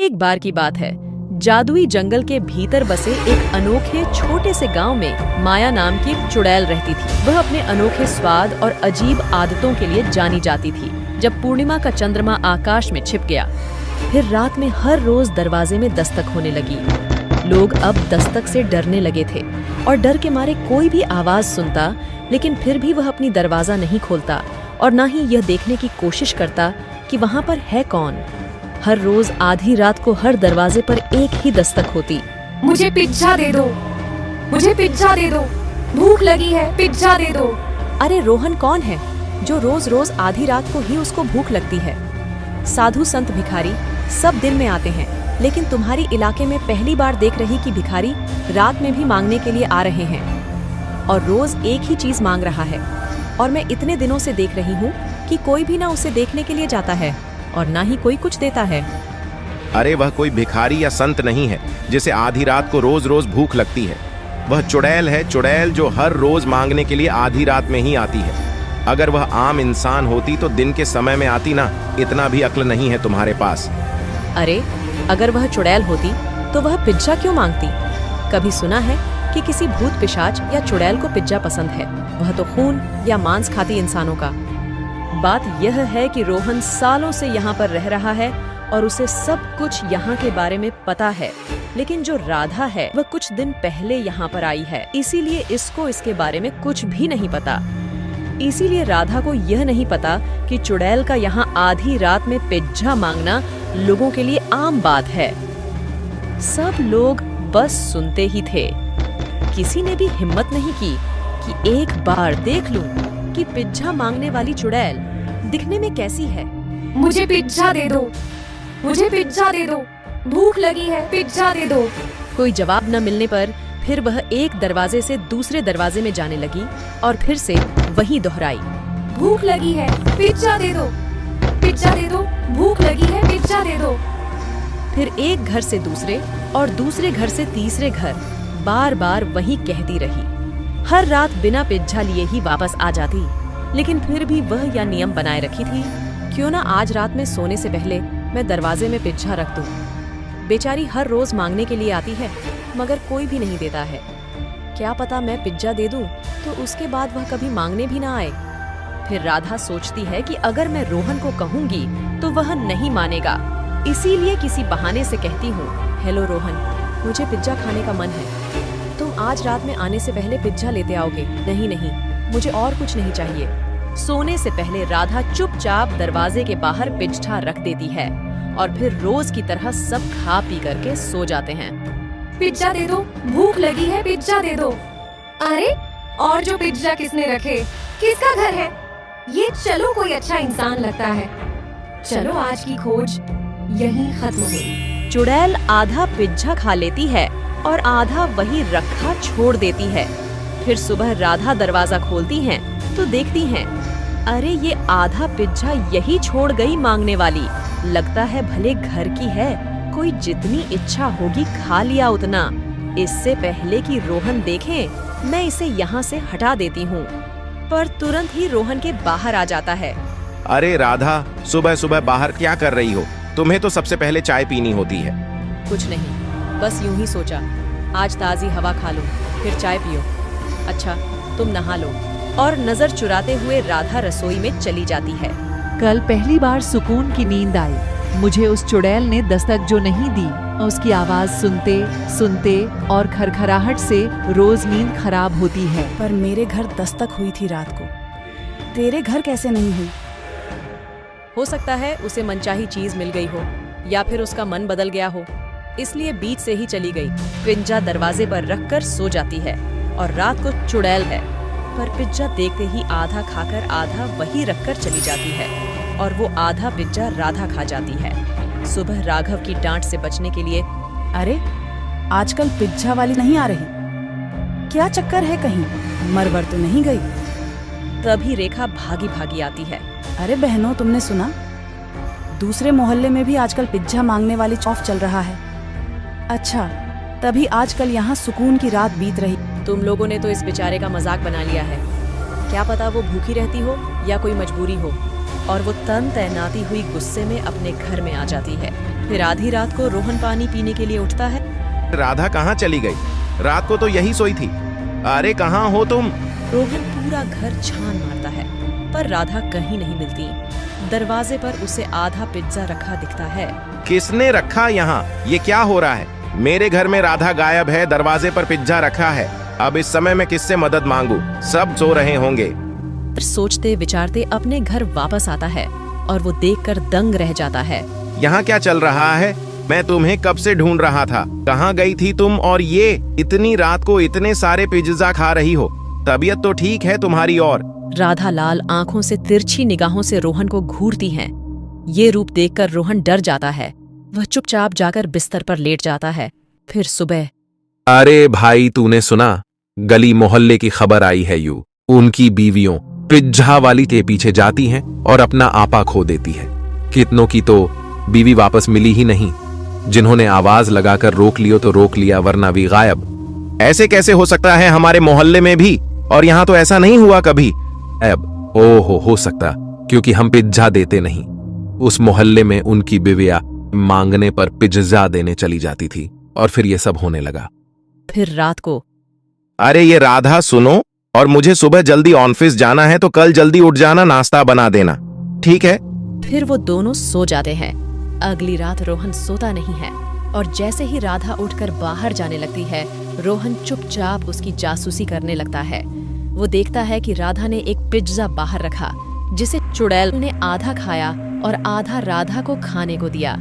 एक बार की बात है, जादुई जंगल के भीतर बसे एक अनोखे छोटे से गांव में माया नाम की एक चुड़ैल रहती थी। वह अपने अनोखे स्वाद और अजीब आदतों के लिए जानी जाती थी। जब पूर्णिमा का चंद्रमा आकाश में छिप गया, फिर रात में हर रोज दरवाजे में दस्तक होने लगी। लोग अब दस्तक से डरने लगे थे और डर के मारे कोई भी आवाज सुनता, लेकिन फिर भी वह अपनी दरवाजा नहीं खोलता और न ही यह देखने की कोशिश करता कि वहाँ पर है कौन। हर रोज आधी रात को हर दरवाजे पर एक ही दस्तक होती। मुझे पिज्जा दे दो, मुझे पिज्जा दे दो, भूख लगी है, पिज्जा दे दो। अरे रोहन कौन है जो रोज रोज आधी रात को ही उसको भूख लगती है? साधु संत भिखारी सब दिन में आते हैं, लेकिन तुम्हारी इलाके में पहली बार देख रही कि भिखारी रात में भी मांगने के लिए आ रहे हैं और रोज एक ही चीज मांग रहा है। और मैं इतने दिनों से देख रही हूँ कि कोई भी ना उसे देखने के लिए जाता है और ना ही कोई कुछ देता है। अरे वह कोई भिखारी या संत नहीं है जिसे आधी रात को रोज रोज भूख लगती है। वह चुड़ैल है, चुड़ैल जो हर रोज मांगने के लिए आधी रात में ही आती है। अगर वह आम इंसान होती तो दिन के समय में आती ना। इतना भी अक्ल नहीं है तुम्हारे पास। अरे अगर वह चुड़ैल होती तो वह पिज्जा क्यों मांगती? कभी सुना है कि किसी भूत पिशाच या चुड़ैल को पिज्जा पसंद है? वह तो खून या मांस खाती इंसानों का। बात यह है कि रोहन सालों से यहाँ पर रह रहा है और उसे सब कुछ यहाँ के बारे में पता है, लेकिन जो राधा है वह कुछ दिन पहले यहाँ पर आई है, इसीलिए इसको इसके बारे में कुछ भी नहीं पता। इसीलिए राधा को यह नहीं पता कि चुड़ैल का यहाँ आधी रात में पिज्जा मांगना लोगों के लिए आम बात है। सब लोग बस सुनते ही थे। किसी ने भी हिम्मत नहीं की कि एक बार देख लूं कि पिज्जा मांगने वाली चुड़ैल दिखने में कैसी है। मुझे पिज्जा दे दो, मुझे पिज्जा दे दो, भूख लगी है, पिज्जा दे दो। कोई जवाब न मिलने पर फिर वह एक दरवाजे से दूसरे दरवाजे में जाने लगी और फिर से वही दोहराई, भूख लगी है, पिज्जा दे दो, पिज्जा दे दो, भूख लगी है, पिज्जा दे दो। फिर एक घर से दूसरे और दूसरे घर से तीसरे घर बार बार वही कहती रही। हर रात बिना पिज्जा लिए ही वापस आ जाती, लेकिन फिर भी वह यह नियम बनाए रखी थी, क्यों ना आज रात में सोने से पहले मैं दरवाजे में पिज्जा रख दूं। बेचारी हर रोज मांगने के लिए आती है, मगर कोई भी नहीं देता है। क्या पता मैं पिज्जा दे दूं तो उसके बाद वह कभी मांगने भी ना आए। फिर राधा सोचती है कि अगर मैं रोहन को कहूंगी तो वह नहीं मानेगा, इसीलिए किसी बहाने से कहती हूँ, हेलो रोहन, मुझे पिज्जा खाने का मन है। तुम आज रात में आने से पहले पिज्जा लेते आओगे? नहीं नहीं, मुझे और कुछ नहीं चाहिए। सोने से पहले राधा चुपचाप दरवाजे के बाहर पिज्जा रख देती है और फिर रोज की तरह सब खा पी करके सो जाते हैं। पिज्जा दे दो, भूख लगी है, पिज्जा दे दो। अरे और जो पिज्जा किसने रखे? किसका घर है ये? चलो कोई अच्छा इंसान लगता है। चलो आज की खोज यहीं खत्म हुई। चुड़ैल आधा पिज्जा खा लेती है और आधा वही रखा छोड़ देती है। फिर सुबह राधा दरवाजा खोलती हैं तो देखती हैं, अरे ये आधा पिज्जा यही छोड़ गई मांगने वाली। लगता है भले घर की है, कोई जितनी इच्छा होगी खा लिया उतना। इससे पहले कि रोहन देखे, मैं इसे यहाँ से हटा देती हूँ। पर तुरंत ही रोहन के बाहर आ जाता है। अरे राधा, सुबह सुबह बाहर क्या कर रही हो? तुम्हें तो सबसे पहले चाय पीनी होती है। कुछ नहीं, बस यूं ही सोचा आज ताज़ी हवा खा लूं, फिर चाय पियो। अच्छा तुम नहा लो। और नजर चुराते हुए राधा रसोई में चली जाती है। कल पहली बार सुकून की नींद आई। मुझे उस चुड़ैल ने दस्तक जो नहीं दी, उसकी आवाज सुनते सुनते और खरखराहट से रोज नींद खराब होती है। पर मेरे घर दस्तक हुई थी रात को, तेरे घर कैसे नहीं हुई? हो सकता है उसे मनचाही चीज मिल गई हो या फिर उसका मन बदल गया हो, इसलिए बीच से ही चली गई। पिज्जा दरवाजे पर रखकर सो जाती है और रात को चुड़ैल है, पर पिज्जा देखते ही आधा खाकर आधा वही रखकर चली जाती है और वो आधा पिज्जा राधा खा जाती है। सुबह राघव की डांट से बचने के लिए, अरे आजकल पिज्जा वाली नहीं आ रही, क्या चक्कर है? कहीं मरवर तो नहीं गई? तभी रेखा भागी भागी आती है। अरे बहनों, तुमने सुना? दूसरे मोहल्ले में भी आजकल पिज्जा मांगने वाली चौफ चल रहा है। अच्छा, तभी आजकल यहाँ सुकून की रात बीत रही। तुम लोगों ने तो इस बेचारे का मजाक बना लिया है। क्या पता वो भूखी रहती हो या कोई मजबूरी हो, और वो तन तैनाती हुई गुस्से में अपने घर में आ जाती है। फिर आधी रात को रोहन पानी पीने के लिए उठता है। राधा कहाँ चली गई? रात को तो यही सोई थी। अरे कहाँ हो तुम? रोहन पूरा घर छान मारता है पर राधा कहीं नहीं मिलती। दरवाजे पर उसे आधा पिज्जा रखा दिखता है। किसने रखा यहाँ? ये क्या हो रहा है? मेरे घर में राधा गायब है, दरवाजे पर पिज्जा रखा है। अब इस समय मैं किससे मदद मांगू? सब सो रहे होंगे। सोचते विचारते अपने घर वापस आता है और वो देखकर दंग रह जाता है। यहाँ क्या चल रहा है? मैं तुम्हें कब से ढूंढ रहा था। कहाँ गई थी तुम? और ये इतनी रात को इतने सारे पिज्जा खा रही हो? तबीयत तो ठीक है तुम्हारी? और राधा लाल आंखों से तिरछी निगाहों से रोहन को घूरती हैं। ये रूप देखकर रोहन डर जाता है। वह चुपचाप जाकर बिस्तर पर लेट जाता है। फिर सुबह, अरे भाई, तूने सुना? गली मोहल्ले की खबर आई है। उनकी बीवियों पिज्जा वाली के पीछे जाती हैं और अपना आपा खो देती है। कितनों की तो बीवी वापस मिली ही नहीं। जिन्होंने आवाज लगाकर रोक लियो तो रोक लिया, वरना भी गायब। ऐसे कैसे हो सकता है हमारे मोहल्ले में भी? और यहाँ तो ऐसा नहीं हुआ कभी। अब ओहो, हो सकता, क्योंकि हम पिज्जा देते नहीं। उस मोहल्ले में उनकी बीवियां मांगने पर पिज्जा देने चली जाती थी और फिर ये सब होने लगा। फिर रात को, अरे ये राधा सुनो, और मुझे सुबह जल्दी ऑफिस जाना है तो कल जल्दी उठ जाना, नाश्ता बना देना, ठीक है? फिर वो दोनों सो जाते हैं। अगली रात रोहन सोता नहीं है और जैसे ही राधा उठकर बाहर जाने लगती है, रोहन चुपचाप उसकी जासूसी करने लगता है। वो देखता है कि राधा ने एक पिज्जा बाहर रखा जिसे चुड़ैल ने आधा खाया और आधा राधा को खाने को दिया।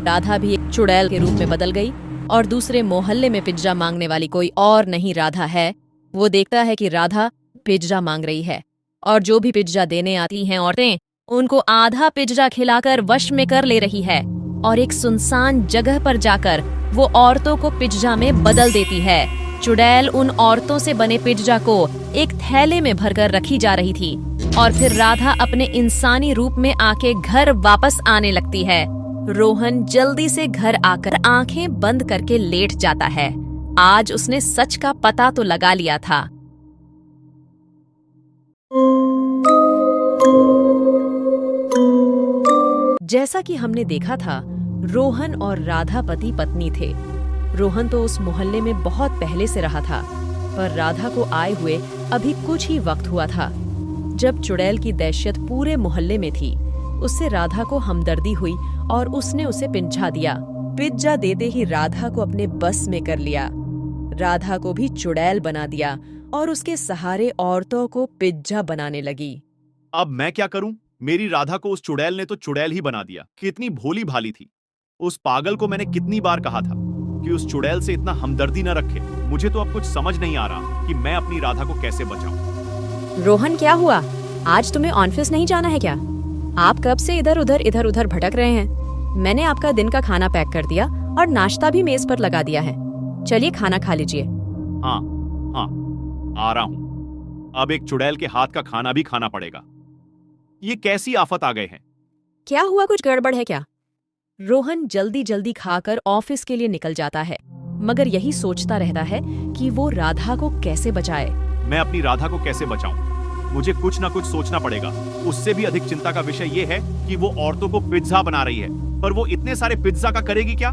राधा भी एक चुड़ैल के रूप में बदल गई और दूसरे मोहल्ले में पिज्जा मांगने वाली कोई और नहीं राधा है। वो देखता है कि राधा पिज्जा मांग रही है और जो भी पिज्जा देने आती हैं औरतें, उनको आधा पिज्जा खिलाकर वश में कर ले रही है और एक सुनसान जगह पर जाकर वो औरतों को पिज्जा में बदल देती है। चुड़ैल उन औरतों से बने पिज्जा को एक थैले में भरकर रखी जा रही थी और फिर राधा अपने इंसानी रूप में आके घर वापस आने लगती है। रोहन जल्दी से घर आकर आंखें बंद करके लेट जाता है। आज उसने सच का पता तो लगा लिया था। जैसा कि हमने देखा था, रोहन और राधा पति पत्नी थे। रोहन तो उस मोहल्ले में बहुत पहले से रहा था, पर राधा को आए हुए अभी कुछ ही वक्त हुआ था। जब चुड़ैल की दहशत पूरे मोहल्ले में थी, उससे राधा को हमदर्दी हुई और उसने उसे पिज्जा दिया। पिज्जा देते ही राधा को अपने बस में कर लिया। राधा को भी चुड़ैल बना दिया और उसके सहारे औरतों को पिज्जा बनाने लगी। अब मैं क्या करूं? मेरी राधा को उस चुड़ैल ने तो चुड़ैल ही बना दिया। कितनी भोली भाली थी। उस पागल को मैंने कितनी बार कहा था कि उस चुड़ैल से इतना हमदर्दी न रखे। मुझे तो अब कुछ समझ नहीं आ रहा कि मैं अपनी राधा को कैसे बचाऊं। रोहन, क्या हुआ? आज तुम्हें ऑफिस नहीं जाना है क्या? आप कब से इधर उधर भटक रहे हैं? मैंने आपका दिन का खाना पैक कर दिया और नाश्ता भी मेज पर लगा दिया है। चलिए खाना खा लीजिए। हाँ, आ रहा हूँ। अब एक चुड़ैल के हाथ का खाना भी खाना पड़ेगा। ये कैसी आफत आ गए हैं? क्या हुआ? कुछ गड़बड़ है क्या? रोहन जल्दी जल्दी खाकर ऑफिस के लिए निकल जाता है, मगर यही सोचता रहता है कि वो राधा को कैसे बचाए। मैं अपनी राधा को कैसे बचाऊं? मुझे कुछ ना कुछ सोचना पड़ेगा। उससे भी अधिक चिंता का विषय ये है कि वो औरतों को पिज्जा बना रही है, पर वो इतने सारे पिज्जा का करेगी क्या?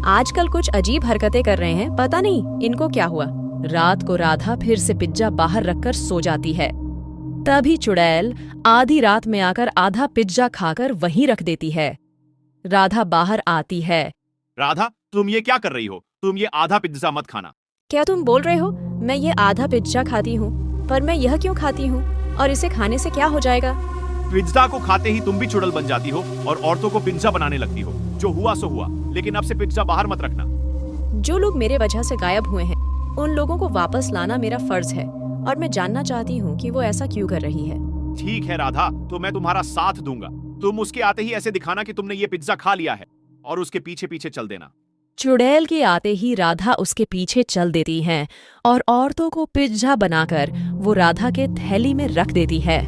आजकल कुछ अजीब हरकतें कर रहे हैं, पता नहीं इनको क्या हुआ। रात को राधा फिर से पिज्जा बाहर रखकर सो जाती है। तभी चुड़ैल आधी रात में आकर आधा पिज्जा खाकर वहीं रख देती है। राधा बाहर आती है। राधा, तुम ये क्या कर रही हो? तुम ये आधा पिज्जा मत खाना। क्या तुम बोल रहे हो? मैं ये आधा पिज्जा खाती हूँ, पर मैं यह क्यों खाती हूँ और इसे खाने से क्या हो जाएगा? पिज्जा को खाते ही तुम भी चुड़ैल बन जाती हो और औरतों को पिज्जा बनाने लगती हो। जो हुआ सो हुआ, लेकिन अब से पिज्जा बाहर मत रखना। जो लोग मेरे वजह से गायब हुए हैं, उन लोगों को वापस लाना मेरा फर्ज है और मैं जानना चाहती हूँ कि वो ऐसा क्यों कर रही है। ठीक है राधा, तो मैं तुम्हारा साथ दूंगा। तुम उसके आते ही ऐसे दिखाना कि तुमने ये पिज्जा खा लिया है और उसके पीछे पीछे चल देना। चुड़ैल के आते ही राधा उसके पीछे चल देती हैं और औरतों को पिज्जा बनाकर वो राधा के थैली में रख देती है।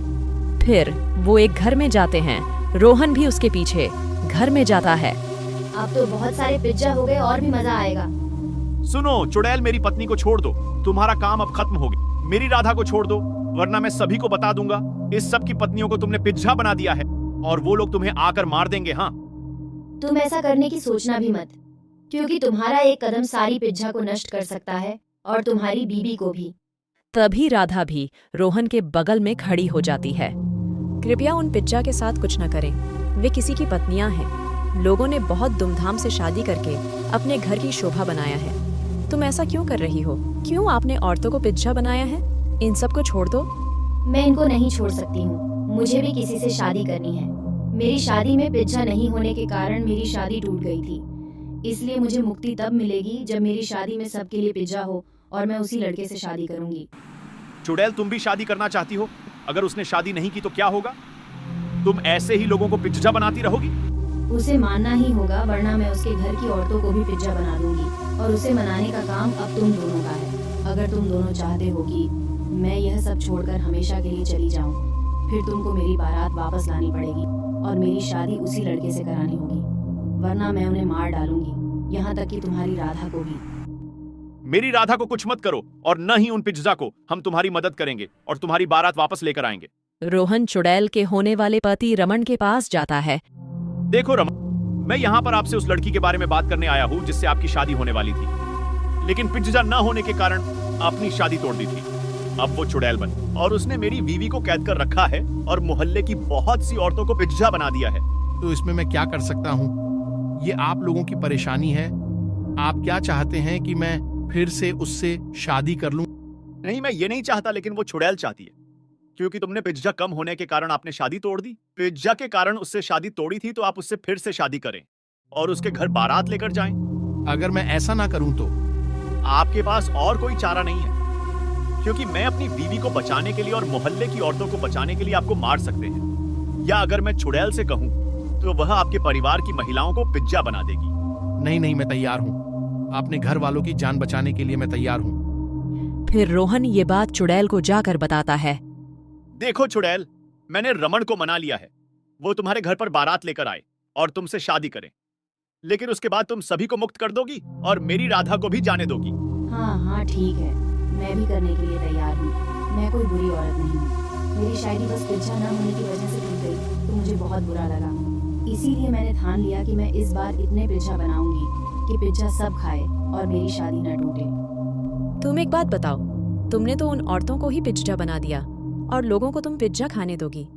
फिर वो एक घर में जाते हैं। रोहन भी उसके पीछे घर में जाता है। अब तो बहुत सारे पिज्जा हो गए और भी मजा आएगा। सुनो चुड़ैल, मेरी पत्नी को छोड़ दो। तुम्हारा काम अब खत्म हो गया। मेरी राधा को छोड़ दो, वरना मैं सभी को बता दूंगा इस सब की पत्नियों को तुमने पिज्जा बना दिया है और वो लोग तुम्हें आकर मार देंगे। हाँ, तुम ऐसा करने की सोचना भी मत, क्योंकि तुम्हारा एक कदम सारी पिज्जा को नष्ट कर सकता है और तुम्हारी बीबी को भी। तभी राधा भी रोहन के बगल में खड़ी हो जाती है। कृपया उन पिज्जा के साथ कुछ न करें, वे किसी की पत्नियां हैं। लोगों ने बहुत धूमधाम से शादी करके अपने घर की शोभा बनाया है। तुम ऐसा क्यों कर रही हो? क्यों आपने औरतों को पिज्जा बनाया है? इन सब को छोड़ दो। मैं इनको नहीं छोड़ सकती हूँ, मुझे भी किसी से शादी करनी है। मेरी शादी में पिज्जा नहीं होने के कारण मेरी शादी टूट गई थी, इसलिए मुझे मुक्ति तब मिलेगी जब मेरी शादी में सबके लिए पिज्जा हो और मैं उसी लड़के से शादी करूंगी। चुड़ैल, तुम भी शादी करना चाहती हो? अगर उसने शादी नहीं की तो क्या होगा? तुम ऐसे ही लोगों को पिज्जा बनाती रहोगी? उसे मानना ही होगा, वरना मैं उसके घर की औरतों को भी पिज्जा बना दूंगी और उसे मनाने का काम अब तुम दोनों का है। अगर तुम दोनों चाहते हो कि मैं यह सब छोड़कर हमेशा के लिए चली जाऊं, फिर तुमको मेरी बारात वापस लानी पड़ेगी और मेरी शादी उसी लड़के से करानी होगी, वरना मैं उन्हें मार डालूंगी, यहाँ तक कि तुम्हारी राधा को भी। मेरी राधा को कुछ मत करो और न ही उन पिज्जा को। हम तुम्हारी मदद करेंगे और तुम्हारी बारात वापस लेकर आएंगे। रोहन चुड़ैल के होने वाले पति रमन के पास जाता है। देखो रमन, मैं यहाँ पर आपसे उस लड़की के बारे में बात करने आया हूँ जिससे आपकी शादी होने वाली थी, लेकिन पिज्जा न होने के कारण अपनी शादी तोड़ दी थी। अब वो चुड़ैल बन और उसने मेरी बीवी को कैद कर रखा है और मोहल्ले की बहुत सी औरतों को पिज्जा बना दिया है। तो इसमें मैं क्या कर सकता हूँ? ये आप लोगों की परेशानी है। आप क्या चाहते हैं कि मैं फिर से उससे शादी कर लूं? नहीं, मैं ये नहीं चाहता, लेकिन वो चुड़ैल चाहती है, क्योंकि तुमने पिज्जा कम होने के कारण आपने शादी तोड़ दी। पिज्जा के कारण उससे शादी तोड़ी थी, तो आप उससे फिर से शादी करें और उसके घर बारात लेकर जाएं। अगर मैं ऐसा ना करूं तो? आपके पास और कोई चारा नहीं है, क्योंकि मैं अपनी बीवी को बचाने के लिए और मोहल्ले की औरतों को बचाने के लिए आपको मार सकते हैं, या अगर मैं चुड़ैल से कहूं तो वह आपके परिवार की महिलाओं को पिज्जा बना देगी। नहीं, मैं तैयार हूँ। अपने घर वालों की जान बचाने के लिए मैं तैयार हूँ। फिर रोहन ये बात चुड़ैल को जाकर बताता है। देखो चुड़ैल, मैंने रमन को मना लिया है, वो तुम्हारे घर पर बारात लेकर आए और तुमसे शादी करें, लेकिन उसके बाद तुम सभी को मुक्त कर दोगी और मेरी राधा को भी जाने दोगी। हाँ ठीक है, मैं भी करने के लिए तैयार हूँ। मैं कोई बुरी औरत नहीं हूँ। मेरी शादी बस पिज्जा न होने की वजह से टूट गई, तो मुझे बहुत बुरा लगा। इसीलिए मैंने ठान लिया कि मैं इस बार इतने पिज्जा बनाऊंगी कि पिज्जा सब खाए और मेरी शादी न टूटे। तुम एक बात बताओ, तुमने तो उन औरतों को ही पिज्जा बना दिया और लोगों को तुम पिज्जा खाने दोगी।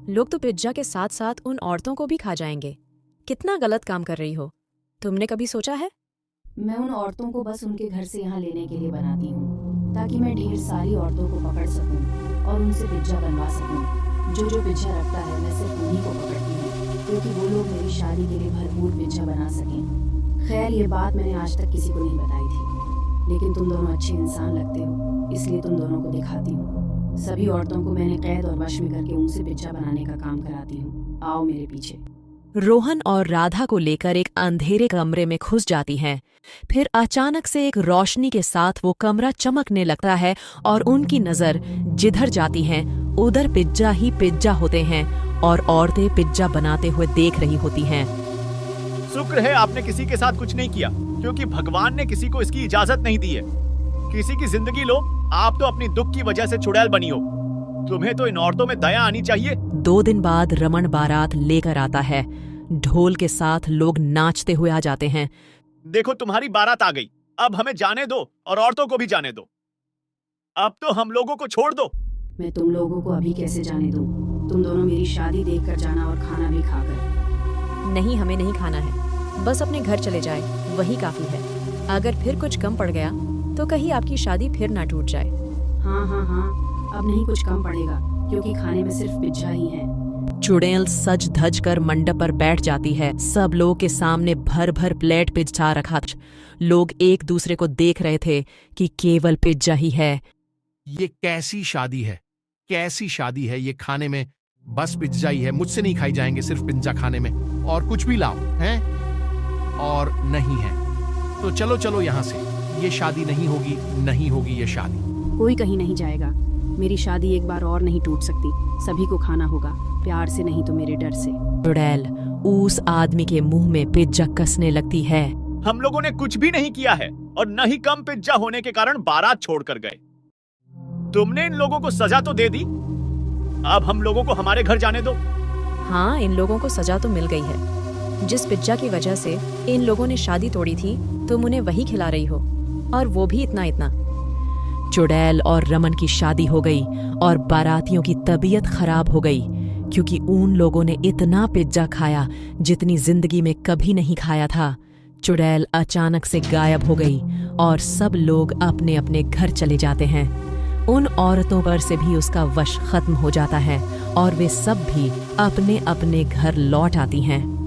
लोग तो पिज्जा के साथ साथ उन औरतों को भी खा जाएंगे। कितना गलत काम कर रही हो, तुमने कभी सोचा है? मैं उन औरतों को बस उनके घर से यहाँ लेने के लिए बनाती हूँ, ताकि मैं ढेर सारी औरतों को पकड़ सकूँ और उनसे पिज्जा बनवा सकूँ। जो पिज्जा रखता है मैं सिर्फ उन्हीं को पकड़ती हूँ, क्योंकि वो लोग मेरी शादी के लिए भरपूर पिज्जा बना सकें। खैर, ये बात मैंने आज तक किसी को नहीं बताई थी, लेकिन तुम दोनों अच्छे इंसान लगते हो, इसलिए तुम दोनों को दिखाती हूँ। सभी औरतों को मैंने कैद और वश में करके उनसे पिज्जा बनाने का काम कराती हूँ। आओ मेरे पीछे। रोहन और राधा को लेकर एक अंधेरे कमरे में घुस जाती हैं। फिर अचानक से एक रोशनी के साथ वो कमरा चमकने लगता है और उनकी नजर जिधर जाती हैं उधर पिज्जा ही पिज्जा होते हैं और औरतें पिज्जा बनाते हुए देख रही होती हैं। शुक्र है आपने किसी के साथ कुछ नहीं किया, क्योंकि भगवान ने किसी को इसकी इजाजत नहीं दी है। किसी की जिंदगी लो, आप तो अपनी दुख की वजह से चुड़ैल बनी हो। तुम्हें तो इन औरतों में दया आनी चाहिए। 2 दिन बाद रमन बारात लेकर आता है। ढोल के साथ लोग नाचते हुए आ जाते हैं। देखो, तुम्हारी बारात आ गई, अब हमें जाने दो और औरतों को भी जाने दो। अब तो हम लोगों को छोड़ दो। मैं तुम लोगों को अभी कैसे जाने दूं? तुम दोनों मेरी शादी देखकर जाना और खाना भी खाकर। नहीं, हमें नहीं खाना है, बस अपने घर चले जाए, वही काफी है। अगर फिर कुछ कम पड़ गया तो कहीं आपकी शादी फिर ना टूट जाए। हाँ, अब नहीं कुछ कम पड़ेगा, क्योंकि खाने में सिर्फ पिज्जा ही है। चुड़ैल सज धज कर मंडप पर बैठ जाती है। सब लोगों के सामने भर भर प्लेट पिज्जा रखा था। लोग एक दूसरे को देख रहे थे कि केवल पिज्जा ही है। ये कैसी शादी है? कैसी शादी है? ये खाने में बस पिज्जा ही है। मुझसे नहीं खाई जाएंगे सिर्फ पिज्जा खाने में, और कुछ भी लाओ हैं? और नहीं है तो चलो यहाँ से। ये शादी नहीं होगी ये शादी। कोई कहीं नहीं जाएगा। मेरी शादी एक बार और नहीं टूट सकती। सभी को खाना होगा, प्यार से नहीं तो मेरे डर से। चुड़ैल उस आदमी के मुंह में पिज्जा कसने लगती है। हम लोगों ने कुछ भी नहीं किया है और न ही कम पिज्जा होने के कारण बारात छोड़कर गए। तुमने इन लोगों को सजा तो दे दी, अब हम लोगों को हमारे घर जाने दो। हाँ, इन लोगों को सजा तो मिल गई है। जिस पिज्जा की वजह से इन लोगों ने शादी तोड़ी थी तुम उन्हें वही खिला रही हो, और वो भी इतना इतना। चुड़ैल और रमन की शादी हो गई और बारातियों की तबीयत खराब हो गई, क्योंकि उन लोगों ने इतना पिज्जा खाया जितनी जिंदगी में कभी नहीं खाया था। चुड़ैल अचानक से गायब हो गई और सब लोग अपने अपने घर चले जाते हैं। उन औरतों पर से भी उसका वश खत्म हो जाता है और वे सब भी अपने अपने घर लौट आती हैं।